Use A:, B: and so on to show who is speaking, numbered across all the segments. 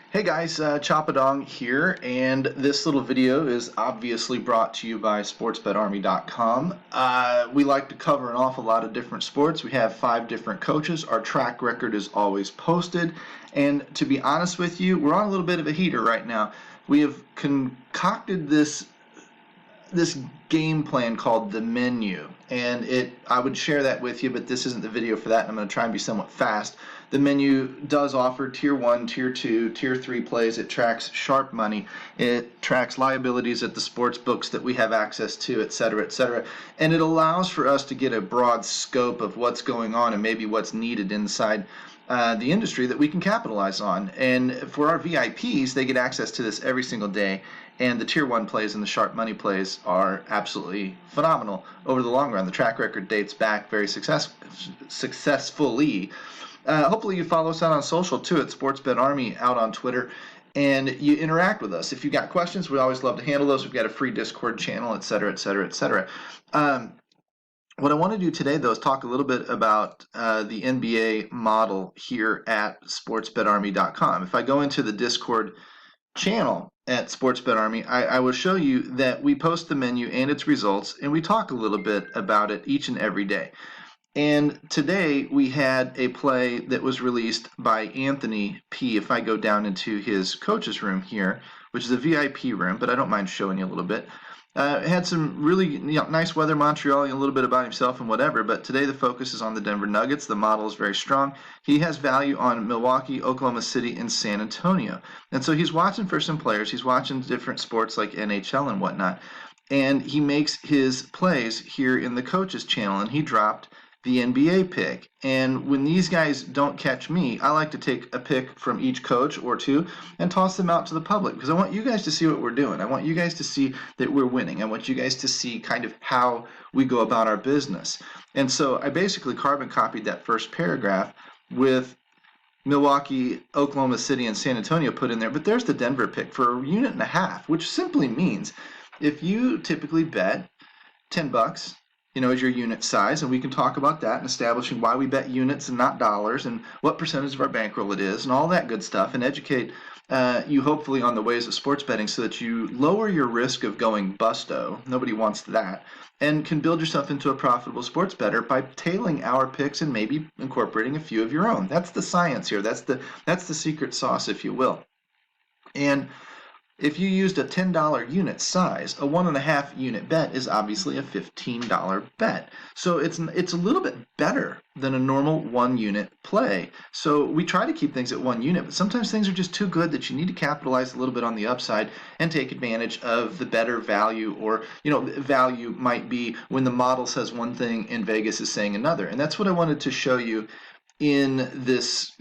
A: Hey guys, Chapadong here, and this little video is obviously brought to you by Sportsbetarmy.com. We like to cover an awful lot of different sports. We have 5 different coaches. Our track record is always posted, and to be honest with you, we're on a little bit of a heater right now. We have concocted this game plan called the menu, and I would share that with you, but this isn't the video for that, and I'm going to try and be somewhat fast. The menu does offer tier 1, tier 2, tier 3 plays. It tracks sharp money, it tracks liabilities at the sports books that we have access to, etc., etc., and it allows for us to get a broad scope of what's going on and maybe what's needed inside the industry that we can capitalize on. And for our VIPs, they get access to this every single day, and the tier 1 plays and the sharp money plays are absolutely phenomenal over the long run. The track record dates back very successfully. Hopefully you follow us out on social too at Sportsbet Army out on Twitter, and you interact with us. If you got questions, we always love to handle those. We've got a free Discord channel, etc., etc., etc. What I want to do today, though, is talk a little bit about the NBA model here at sportsbetarmy.com. If I go into the Discord channel at Sportsbet Army, I will show you that we post the menu and its results, and we talk a little bit about it each and every day. And today we had a play that was released by Anthony P. If I go down into his coach's room here, which is a VIP room, but I don't mind showing you a little bit. Had some really nice weather, Montreal, a little bit about himself and whatever, but today the focus is on the Denver Nuggets. The model is very strong. He has value on Milwaukee, Oklahoma City, and San Antonio. And so he's watching for some players. He's watching different sports like NHL and whatnot. And he makes his plays here in the coach's channel, and he dropped the NBA pick. And when these guys don't catch me, I like to take a pick from each coach or two and toss them out to the public, because I want you guys to see what we're doing. I want you guys to see that we're winning. I want you guys to see kind of how we go about our business. And so I basically carbon copied that first paragraph with Milwaukee, Oklahoma City, and San Antonio put in there, but there's the Denver pick for 1.5 units, which simply means if you typically bet $10, as your unit size, and we can talk about that and establishing why we bet units and not dollars and what percentage of our bankroll it is and all that good stuff, and educate you hopefully on the ways of sports betting so that you lower your risk of going busto. Nobody wants that, and can build yourself into a profitable sports bettor by tailing our picks and maybe incorporating a few of your own. That's the science here. That's the secret sauce, if you will. And if you used a $10 unit size, a 1.5 unit bet is obviously a $15 bet. So it's a little bit better than a normal 1 unit play. So we try to keep things at 1 unit, but sometimes things are just too good that you need to capitalize a little bit on the upside and take advantage of the better value, or value might be when the model says one thing and Vegas is saying another. And that's what I wanted to show you in this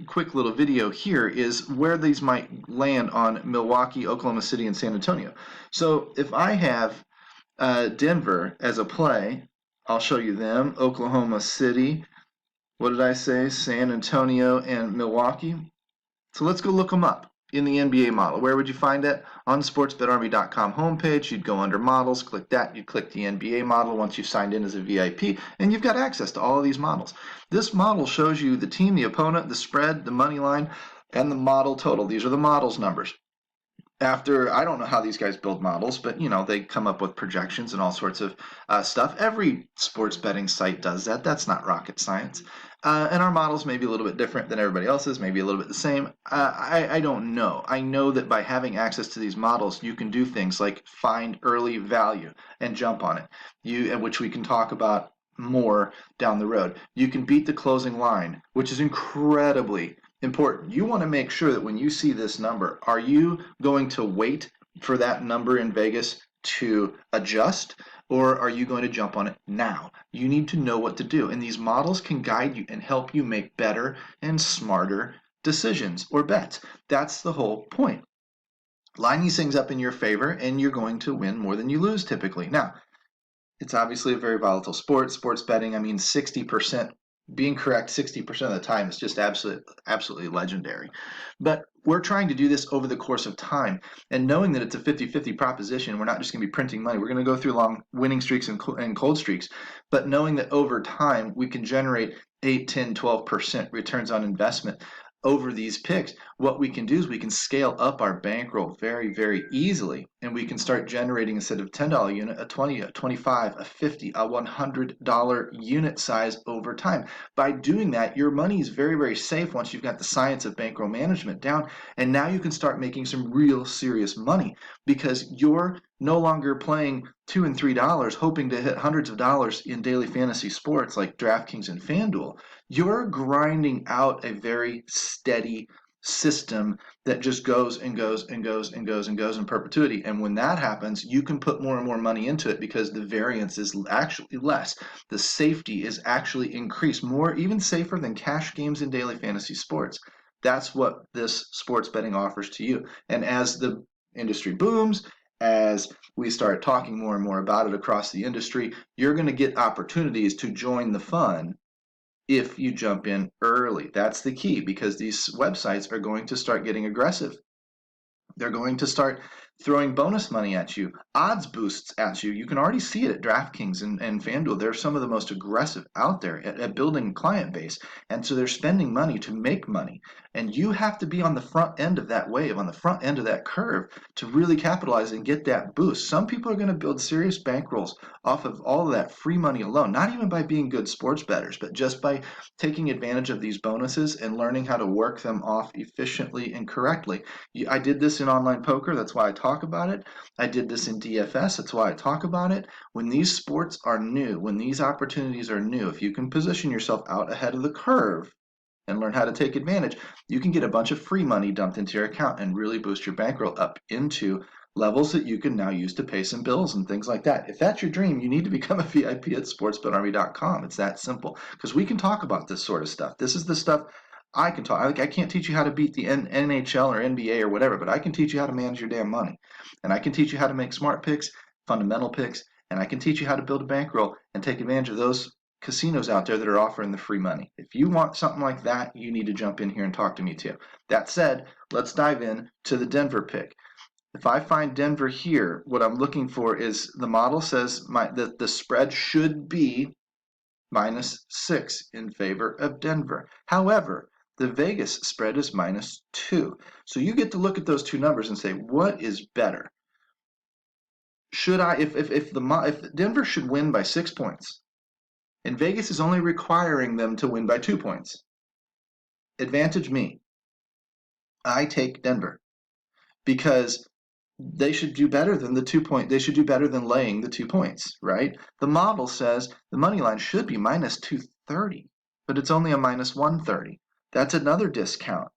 A: quick little video here, is where these might land on Milwaukee, Oklahoma City, and San Antonio. So if I have Denver as a play, I'll show you them. Oklahoma City, what did I say? San Antonio and Milwaukee. So let's go look them up in the NBA model. Where would you find it? On the sportsbetarmy.com homepage, you'd go under models, click that, you'd click the NBA model once you've signed in as a VIP, and you've got access to all of these models. This model shows you the team, the opponent, the spread, the money line, and the model total. These are the models numbers. After, I don't know how these guys build models, but they come up with projections and all sorts of stuff. Every sports betting site does that. That's not rocket science. And our models may be a little bit different than everybody else's, maybe a little bit the same. I don't know. I know that by having access to these models, you can do things like find early value and jump on it, which we can talk about more down the road. You can beat the closing line, which is incredibly important. You want to make sure that when you see this number, are you going to wait for that number in Vegas to adjust, or are you going to jump on it now? You need to know what to do, and these models can guide you and help you make better and smarter decisions or bets. That's the whole point. Line these things up in your favor, and you're going to win more than you lose typically. Now, it's obviously a very volatile sport. Sports betting, 60%. Being correct 60% of the time is just absolutely legendary. But we're trying to do this over the course of time, and knowing that it's a 50-50 proposition, we're not just going to be printing money. We're going to go through long winning streaks and cold streaks, but knowing that over time we can generate 8, 10, 12% returns on investment over these picks, what we can do is we can scale up our bankroll very, very easily. And we can start generating, instead of $10 unit, a 20, a 25, a 50, a $100 unit size over time. By doing that, your money is very, very safe once you've got the science of bankroll management down. And now you can start making some real serious money, because you're no longer playing $2 and $3 hoping to hit hundreds of dollars in daily fantasy sports like DraftKings and FanDuel. You're grinding out a very steady system that just goes and goes and goes and goes and goes in perpetuity. And when that happens, you can put more and more money into it because the variance is actually less. The safety is actually increased, more, even safer than cash games in daily fantasy sports. That's what this sports betting offers to you. And as the industry booms, as we start talking more and more about it across the industry, you're going to get opportunities to join the fun if you jump in early. That's the key, because these websites are going to start getting aggressive. They're going to start throwing bonus money at you, odds boosts at you. You can already see it at DraftKings and FanDuel. They're some of the most aggressive out there at building client base. And so they're spending money to make money. And you have to be on the front end of that wave, on the front end of that curve, to really capitalize and get that boost. Some people are going to build serious bankrolls off of all of that free money alone, not even by being good sports bettors, but just by taking advantage of these bonuses and learning how to work them off efficiently and correctly. I did this in online poker. That's why I talk about it. I did this in DFS. That's why I talk about it. When these sports are new, when these opportunities are new, if you can position yourself out ahead of the curve and learn how to take advantage, you can get a bunch of free money dumped into your account and really boost your bankroll up into levels that you can now use to pay some bills and things like that. If that's your dream, you need to become a VIP at sportsbetarmy.com. It's that simple, because we can talk about this sort of stuff. This is the stuff I can talk. I can't teach you how to beat the NHL or NBA or whatever, but I can teach you how to manage your damn money. And I can teach you how to make smart picks, fundamental picks, and I can teach you how to build a bankroll and take advantage of those casinos out there that are offering the free money. If you want something like that, you need to jump in here and talk to me too. That said, let's dive in to the Denver pick. If I find Denver here, what I'm looking for is, the model says that the spread should be -6 in favor of Denver. However, the Vegas spread is -2. So you get to look at those two numbers and say, what is better? Should I, if Denver should win by 6 points, and Vegas is only requiring them to win by 2 points, advantage me. I take Denver, because they should do better than the 2 point. They should do better than laying the 2 points, right? The model says the money line should be -230, but it's only a -130. That's another discount,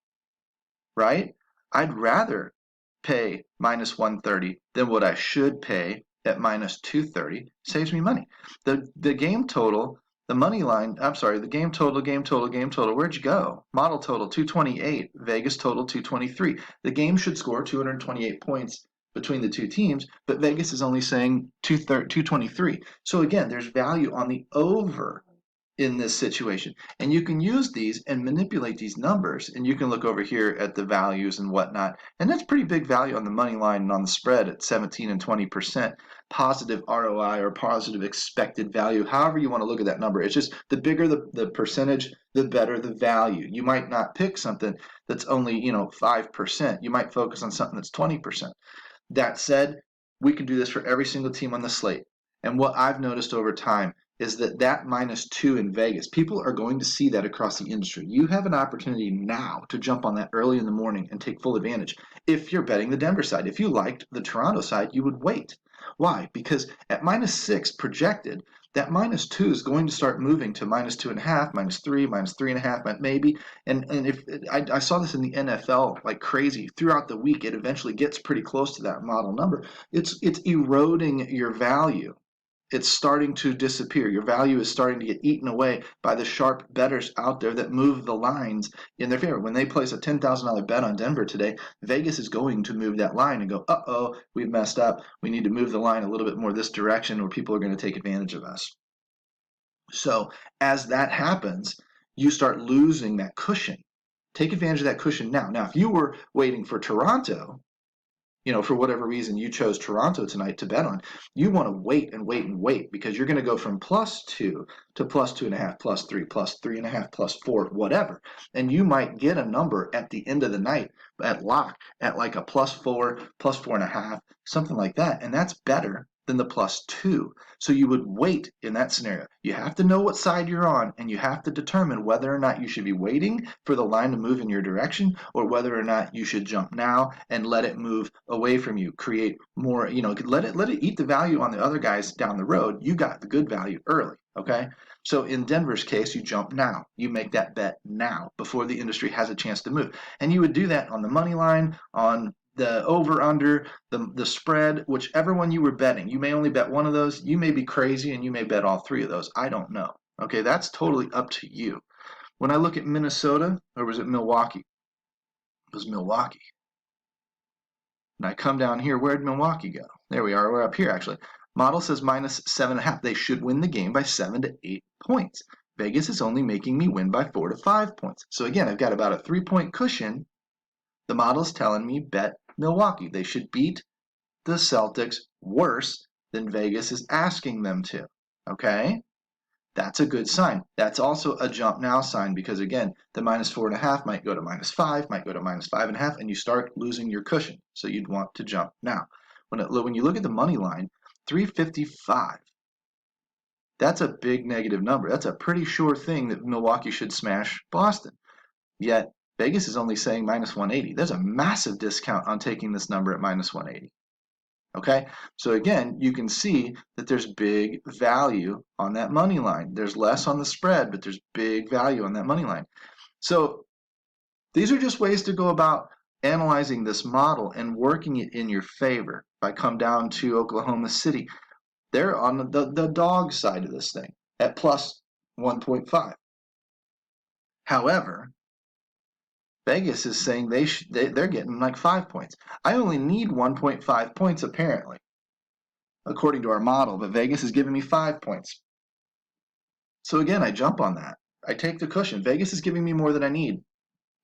A: right? I'd rather pay -130 than what I should pay at -230. Saves me money. The game total, the money line, I'm sorry, the game total, where'd you go? Model total 228, Vegas total 223. The game should score 228 points between the two teams, but Vegas is only saying 223. So again, there's value on the over in this situation. And you can use these and manipulate these numbers, and you can look over here at the values and whatnot. And that's pretty big value on the money line and on the spread at 17 and 20% positive ROI, or positive expected value, however you want to look at that number. It's just, the bigger the percentage, the better the value. You might not pick something that's only 5%. You might focus on something that's 20%. That said, we can do this for every single team on the slate. And what I've noticed over time is that -2 in Vegas, people are going to see that across the industry. You have an opportunity now to jump on that early in the morning and take full advantage. If you're betting the Denver side, if you liked the Toronto side, you would wait. Why? Because at -6 projected, that -2 is going to start moving to -2.5, -3, -3.5, maybe. And if I saw this in the NFL like crazy throughout the week, it eventually gets pretty close to that model number. It's eroding your value. It's starting to disappear. Your value is starting to get eaten away by the sharp bettors out there that move the lines in their favor. When they place a $10,000 bet on Denver today, Vegas is going to move that line and go, uh-oh, we've messed up. We need to move the line a little bit more this direction, or people are going to take advantage of us. So as that happens, you start losing that cushion. Take advantage of that cushion now. Now, if you were waiting for Toronto, for whatever reason you chose Toronto tonight to bet on, you want to wait and wait and wait because you're going to go from +2 to +2.5, +3, +3.5, +4, whatever. And you might get a number at the end of the night at lock at like a +4, +4.5, something like that. And that's better than the +2. So you would wait in that scenario. You have to know what side you're on, and you have to determine whether or not you should be waiting for the line to move in your direction or whether or not you should jump now and let it move away from you, create more, let it eat the value on the other guys down the road. You got the good value early, okay? So in Denver's case, you jump now. You make that bet now before the industry has a chance to move. And you would do that on the money line, on the over under, the spread, whichever one you were betting. You may only bet one of those. You may be crazy and you may bet all three of those. I don't know. Okay, that's totally up to you. When I look at Minnesota, or was it Milwaukee? It was Milwaukee. And I come down here, where'd Milwaukee go? There we are, we're up here actually. Model says -7.5. They should win the game by 7 to 8 points. Vegas is only making me win by 4 to 5 points. So again, I've got about a 3-point cushion. The model's telling me bet Milwaukee. They should beat the Celtics worse than Vegas is asking them to. Okay? That's a good sign. That's also a jump now sign because again, the -4.5 might go to -5, might go to -5.5, and you start losing your cushion. So you'd want to jump now. When you look at the money line, 355. That's a big negative number. That's a pretty sure thing that Milwaukee should smash Boston. Yet Vegas is only saying -180. There's a massive discount on taking this number at -180. Okay, so again, you can see that there's big value on that money line. There's less on the spread, but there's big value on that money line. So these are just ways to go about analyzing this model and working it in your favor. If I come down to Oklahoma City, they're on the dog side of this thing at +1.5. However, Vegas is saying they're getting like 5 points. I only need 1.5 points apparently, according to our model, but Vegas is giving me 5 points. So again, I jump on that. I take the cushion. Vegas is giving me more than I need.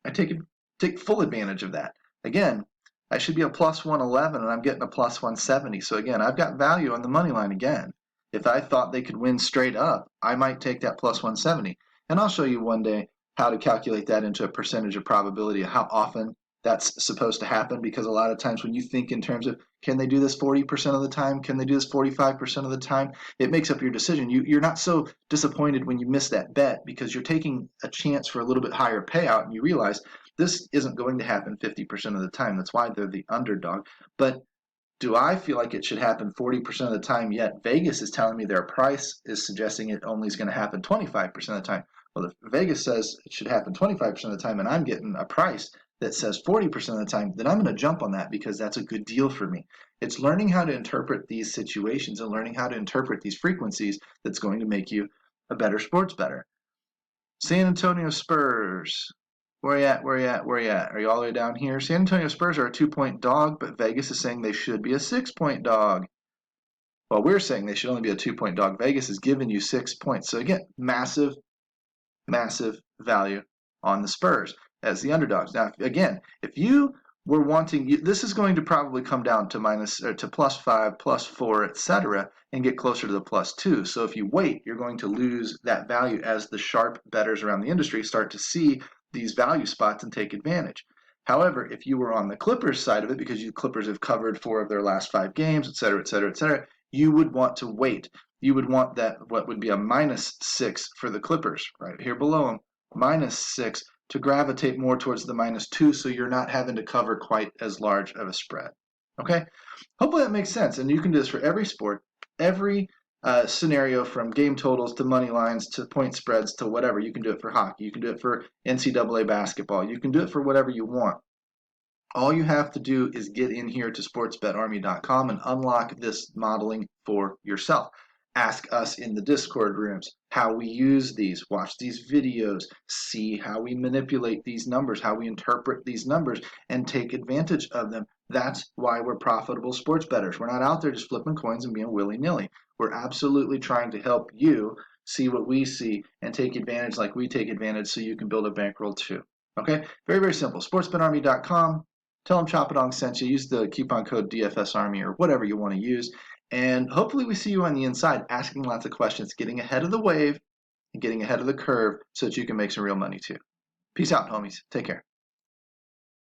A: I take full advantage of that. Again, I should be a +111 and I'm getting a +170. So again, I've got value on the money line again. If I thought they could win straight up, I might take that +170. And I'll show you one day how to calculate that into a percentage of probability of how often that's supposed to happen, because a lot of times when you think in terms of can they do this 40% of the time, can they do this 45% of the time, it makes up your decision. You're not so disappointed when you miss that bet because you're taking a chance for a little bit higher payout and you realize this isn't going to happen 50% of the time. That's why they're the underdog. But do I feel like it should happen 40% of the time, yet Vegas is telling me their price is suggesting it only is going to happen 25% of the time? Well, if Vegas says it should happen 25% of the time and I'm getting a price that says 40% of the time, then I'm going to jump on that because that's a good deal for me. It's learning how to interpret these situations and learning how to interpret these frequencies that's going to make you a better sports bettor. San Antonio Spurs. Where you at? Where you at? Where you at? Are you all the way down here? San Antonio Spurs are a 2-point dog, but Vegas is saying they should be a 6-point dog. Well, we're saying they should only be a 2-point dog. Vegas is giving you 6 points. So again, massive value on the Spurs as the underdogs. Now, again, if you were wanting, this is going to probably come down to +5, +4, etc., and get closer to the +2. So if you wait, you're going to lose that value as the sharp bettors around the industry start to see these value spots and take advantage. However, if you were on the Clippers side of it, because the Clippers have covered 4 of their last 5 games, etc., etc., etc., you would want to wait. You would want that what would be a -6 for the Clippers right here below them, -6 to gravitate more towards the -2, so you're not having to cover quite as large of a spread. Okay, hopefully that makes sense, and you can do this for every sport, every scenario, from game totals to money lines to point spreads to whatever. You can do it for hockey, you can do it for NCAA basketball, you can do it for whatever you want. All you have to do is get in here to sportsbetarmy.com and unlock this modeling for yourself. Ask us in the Discord rooms how we use these, watch these videos, see how we manipulate these numbers, how we interpret these numbers, and take advantage of them. That's why we're profitable sports bettors. We're not out there just flipping coins and being willy-nilly. We're absolutely trying to help you see what we see and take advantage like we take advantage so you can build a bankroll too. Okay, very, very simple. sportsbetarmy.com. Tell them Choppadong sent you. Use the coupon code DFS Army or whatever you want to use. And hopefully we see you on the inside asking lots of questions, getting ahead of the wave and getting ahead of the curve so that you can make some real money too. Peace out, homies. Take care.